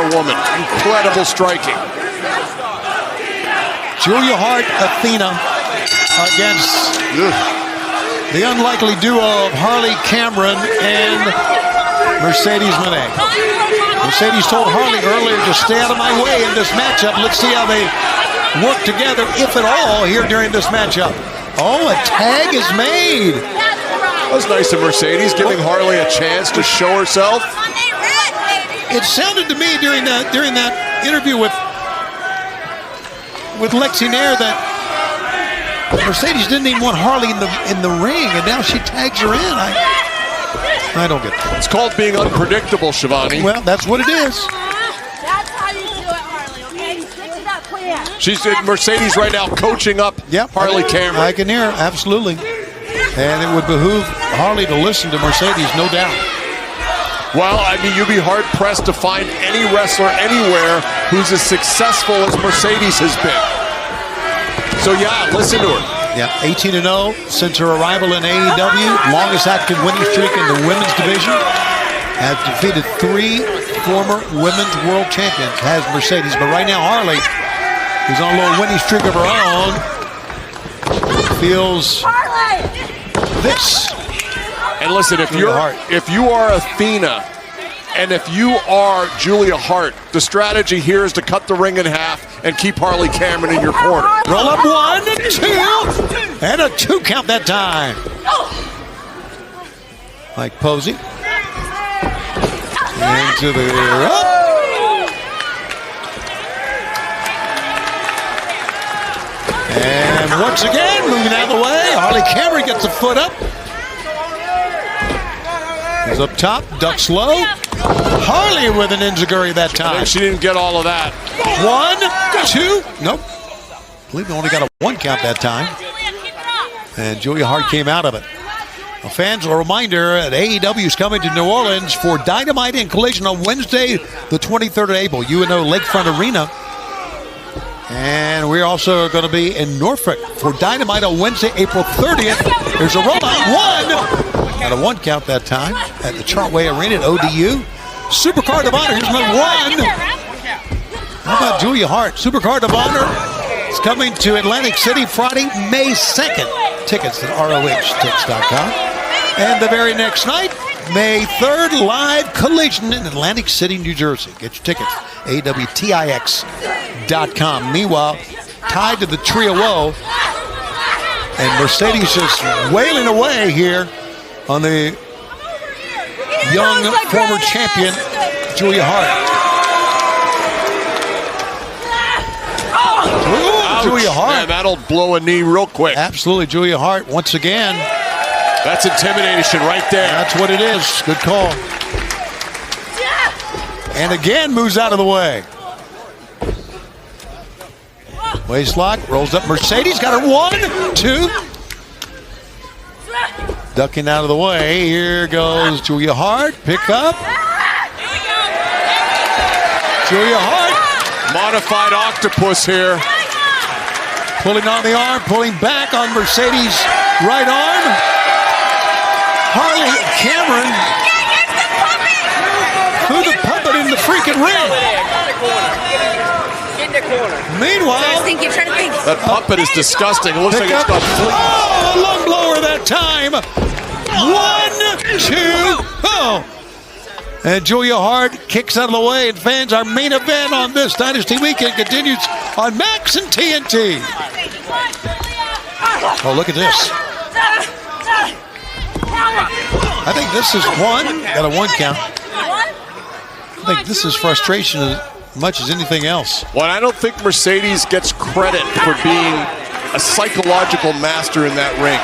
a woman. Incredible striking. Julia Hart, Athena against the unlikely duo of Harley Cameron and Mercedes Moné. Mercedes told Harley earlier to stay out of my way in this matchup. Let's see how they work together, if at all, here during this matchup. Oh, a tag is made. That was nice of Mercedes, giving Harley a chance to show herself. It sounded to me during that interview with Lexi Nair that Mercedes didn't even want Harley in the ring, and now she tags her in. I don't get that. It's called being unpredictable, Shivani. Well, that's what it is. That's how you do it, Harley, okay? Stick to that plan. She's in Mercedes right now, coaching up Harley Cameron. I can hear, absolutely. And it would behoove Harley to listen to Mercedes, no doubt. Well, I mean, you'd be hard-pressed to find any wrestler anywhere who's as successful as Mercedes has been. So, yeah, listen to her. Yeah, 18-0 since her arrival in AEW. Longest active winning streak in the women's division. Has defeated 3 former women's world champions, has Mercedes. But right now, Harley, who's on a little winning streak of her own, feels this. And listen, if you are Athena and if you are Julia Hart, the strategy here is to cut the ring in half and keep Harley Cameron in your corner. Roll up 1, 2, and a 2 count that time. Mike Posey into the up. And once again, moving out of the way, Harley Cameron gets a foot up. He's up top, ducks low. Harley with an enziguri that time. She didn't get all of that. 1, 2, nope. I believe they only got a 1 count that time. And Julia Hart came out of it. Well, fans, a reminder that AEW is coming to New Orleans for Dynamite and Collision on Wednesday, the 23rd of April, UNO Lakefront Arena. And we're also going to be in Norfolk for Dynamite on Wednesday, April 30th. There's a robot 1. Got a 1 count that time at the Chartway Arena at ODU. Supercard of Honor, here's number 1. How about Julia Hart? Supercard of Honor is coming to Atlantic City Friday, May 2nd. Tickets at ROHTix.com. And the very next night, May 3rd, live Collision in Atlantic City, New Jersey. Get your tickets, AWTIX.com. Meanwhile, tied to the Trio O, and Mercedes just wailing away here on the young former champion, Julia Hart. Ooh, Julia Hart. Man, that'll blow a knee real quick. Absolutely, Julia Hart once again. That's intimidation right there. That's what it is. Good call. And again moves out of the way. Waist lock, rolls up Mercedes, got her 1, 2. Ducking out of the way. Here goes Julia Hart. Pick up. Julia Hart. Modified octopus here. Pulling on the arm, pulling back on Mercedes' right arm. Harley Cameron threw the puppet in the freaking ring. Meanwhile, that puppet is disgusting. It looks like it's got fleas. Oh, a lung blower that time. 1, 2, oh. And Julia Hart kicks out of the way. And fans, our main event on this Dynasty Weekend continues on Max and TNT. Oh, look at this. I think this is 1. Got a 1 count. I think this is frustration as much as anything else. Well, I don't think Mercedes gets credit for being a psychological master in that ring.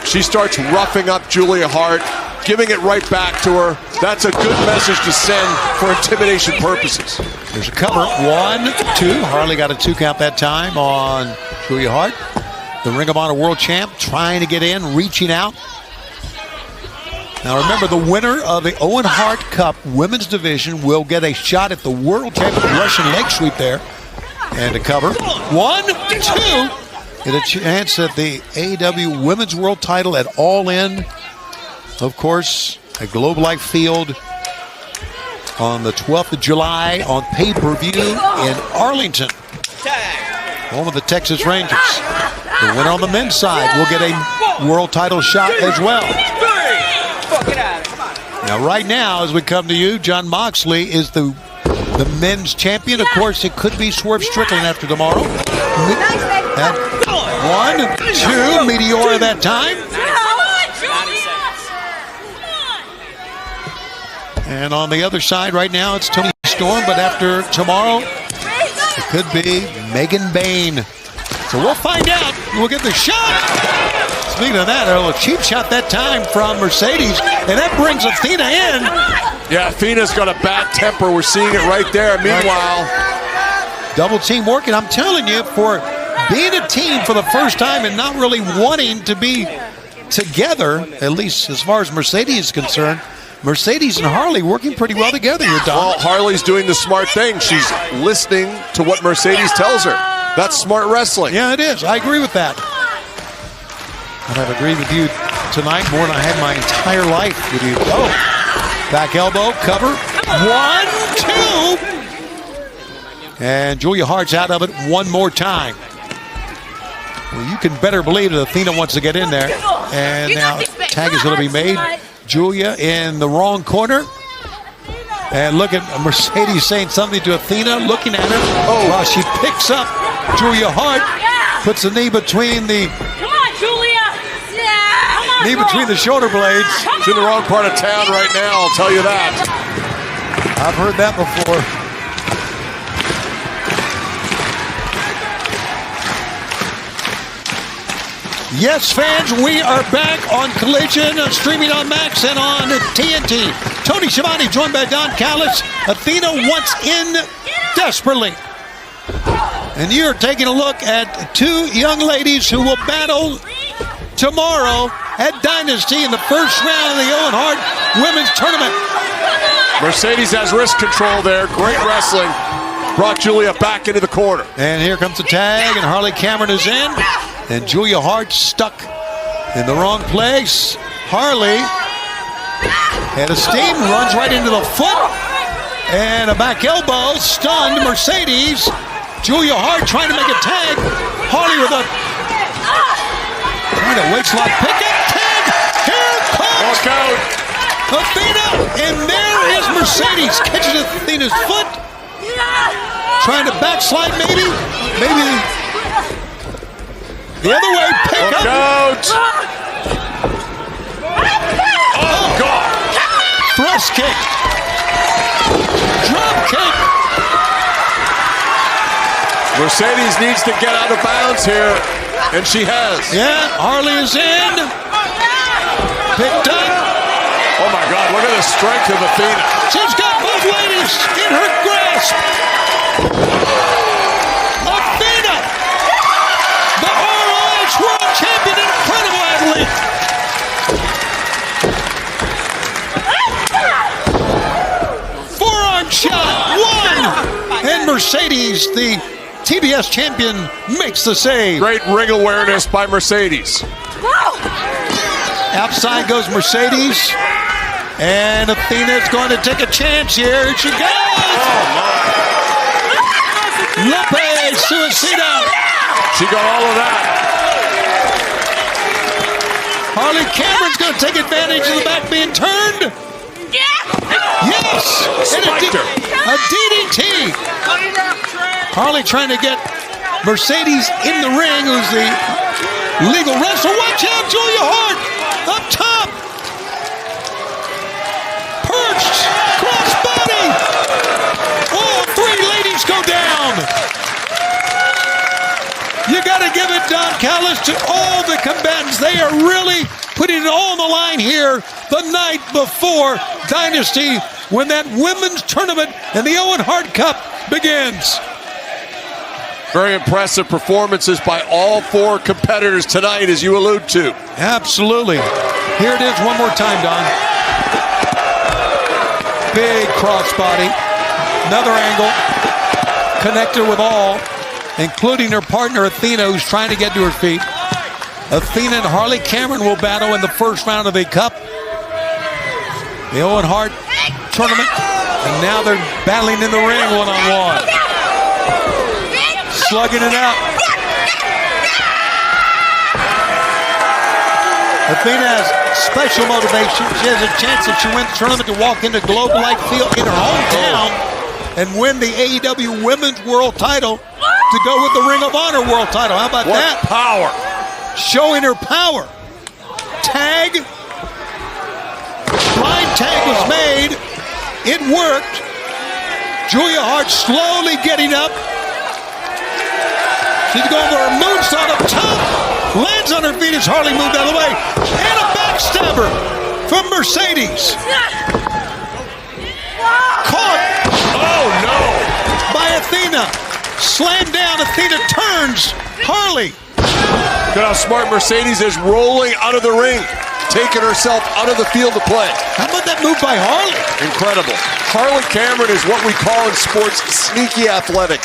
She starts roughing up Julia Hart, giving it right back to her. That's a good message to send for intimidation purposes. There's a cover. 1, 2. Harley got a 2 count that time on Julia Hart. The Ring of Honor World Champ trying to get in, reaching out. Now remember, the winner of the Owen Hart Cup Women's Division will get a shot at the World Champion Russian leg sweep there. And a cover. 1, 2. Get a chance at the AEW Women's World Title at All In. Of course, a Globe Life Field on the 12th of July on pay-per-view in Arlington, home of the Texas Rangers. The winner on the men's side will get a world title shot as well. Now, right now, as we come to you, Jon Moxley is the men's champion. Of course, it could be Swerve Strickland after tomorrow. That 1, 2, Meteora that time. And on the other side right now, it's Toni Storm, but after tomorrow, it could be Megan Bayne. So we'll find out. We'll get the shot. Speaking of that, a little cheap shot that time from Mercedes, and that brings Athena in. Yeah, Athena's got a bad temper. We're seeing it right there. Meanwhile, double team working. I'm telling you, for being a team for the first time and not really wanting to be together, at least as far as Mercedes is concerned, Mercedes and Harley working pretty well together here, Don. Well, Harley's doing the smart thing. She's listening to what Mercedes tells her. That's smart wrestling. Yeah, it is. I agree with that. And I've agreed with you tonight more than I had my entire life with you. Oh, back elbow, cover. 1, 2. And Julia Hart's out of it one more time. Well, you can better believe that Athena wants to get in there. And now tag is going to be made. Julia in the wrong corner. And look at Mercedes saying something to Athena, looking at her. Oh, well, she picks up Julia Hart, puts the knee between the between the shoulder blades. She's in the wrong part of town right now, I'll tell you that. I've heard that before. Yes, fans, we are back on Collision, streaming on Max and on TNT. Tony Schiavone joined by Don Callis. Athena wants in desperately. And you're taking a look at two young ladies who will battle tomorrow at Dynasty in the first round of the Owen Hart Women's Tournament. Mercedes has wrist control there. Great wrestling. Brought Julia back into the corner. And here comes the tag, and Harley Cameron is in. And Julia Hart stuck in the wrong place. Harley had a steam, runs right into the foot. And a back elbow, stunned Mercedes. Julia Hart trying to make a tag. Harley with a waist lock pickup. Tag. Here comes Walk out. Athena. And there is Mercedes. Catches Athena's foot. Trying to backslide maybe. Maybe the other way. Pick Walk up. out. Oh, God. Thrust kick. Drop kick. Mercedes needs to get out of bounds here, and she has. Yeah, Harley is in. Picked up. Oh, my God, look at the strength of Athena. She's got both ladies in her grasp. Athena, the ROH World Champion, incredible athlete. Forearm shot, one. And Mercedes, the TBS champion, makes the save. Great ring awareness by Mercedes. Outside goes Mercedes. And Athena's going to take a chance here. Here she goes. Lupe Suicida. She got all of that. Harley Cameron's going to take advantage of the back being turned. Yes. And a DDT. Harley trying to get Mercedes in the ring, who's the legal wrestler. Watch out, Julia Hart up top. Perched. Crossbody. All three ladies go down. You got to give it, Don Callis, to all the combatants. They are really putting it all on the line here the night before Dynasty when that women's tournament and the Owen Hart Cup begins. Very impressive performances by all four competitors tonight, as you allude to. Absolutely. Here it is one more time, Don. Big crossbody. Another angle. Connected with all, including her partner Athena, who's trying to get to her feet. Athena and Harley Cameron will battle in the first round of the Cup. The Owen Hart Tournament. And now they're battling in the ring one-on-one. Slugging it out. Athena has special motivation. She has a chance if she wins the tournament to walk into Globe-like field in her hometown and win the AEW Women's World title to go with the Ring of Honor World title. How about that? Power. Showing her power. Tag. Blind tag was made. It worked. Julia Hart slowly getting up. She's going for a moonsault up top. Lands on her feet as Harley moved out of the way. And a backstabber from Mercedes. Caught. Oh, no. By Athena. Slammed down. Athena turns. Harley. Look at how smart Mercedes is, rolling out of the ring, taking herself out of the field to play. How about that move by Harley? Incredible. Harley Cameron is what we call in sports sneaky athletic.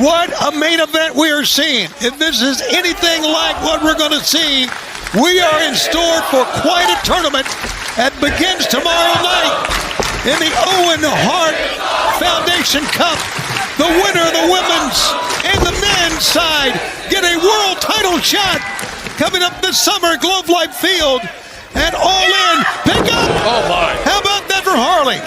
What a main event we are seeing. If this is anything like what we're going to see, we are in store for quite a tournament that begins tomorrow night in the Owen Hart Foundation Cup. The winner of the women's and the men's side get a world title shot coming up this summer at Globe Life Field. And All In, pick up. Oh, my. How about that for Harley?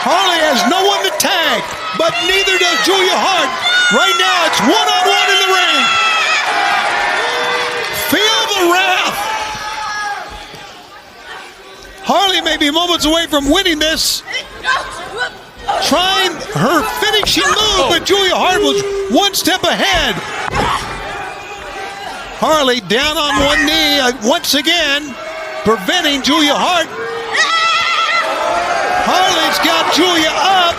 Harley has no one to tag, but neither does Julia Hart. Right now, it's one-on-one in the ring. Feel the wrath. Harley may be moments away from winning this. Trying her finishing move, but Julia Hart was one step ahead. Harley down on one knee once again, preventing Julia Hart. Harley's got Julia up.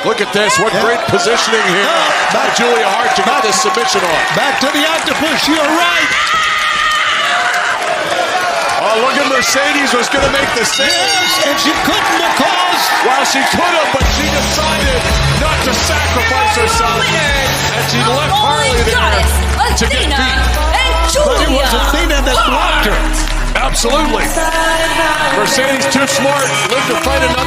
Look at this. What great positioning here by Julia Hart to get this submission on. Back to the octopus. You're right. Oh, look at Mercedes was going to make the save. Yes, and she couldn't because. Well, she could have, but she decided not to sacrifice herself. And she left Harley there to get beat. But it was Athena that blocked her. Absolutely. Mercedes too smart. Lived to fight another